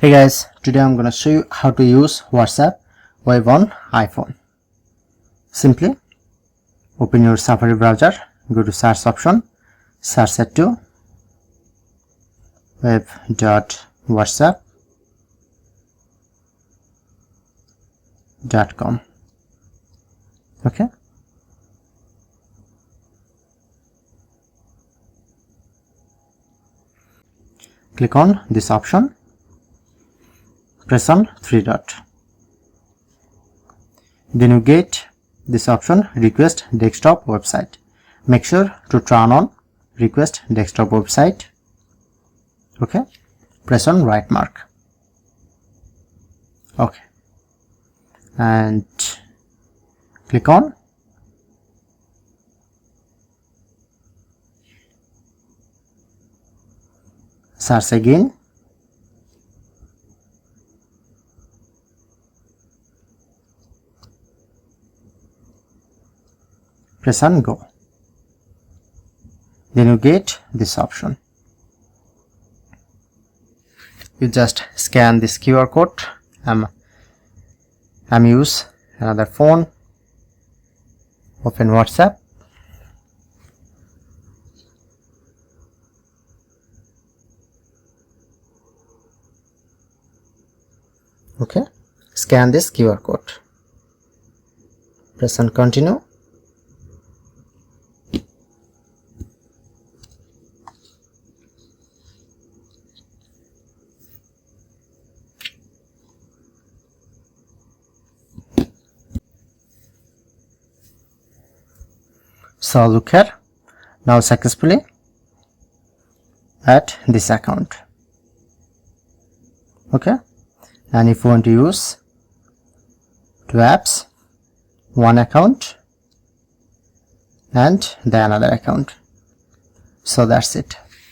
Hey guys, today I'm going to show you how to use WhatsApp web on iPhone. Simply open your Safari browser, go to search option, search set to web.whatsapp.com. Okay. Click on this option. Press on three dot. Then you get this option, request desktop website. Make sure to turn on request desktop website. Okay. Press on right mark. Okay. And click on search again. Press on go. Then you get this option. You just scan this QR code. I'm use another phone. Open WhatsApp. Okay. Scan this QR code. Press on continue. So look here, now successfully add this account. Okay, and if you want to use two apps, one account and the another account, so that's it.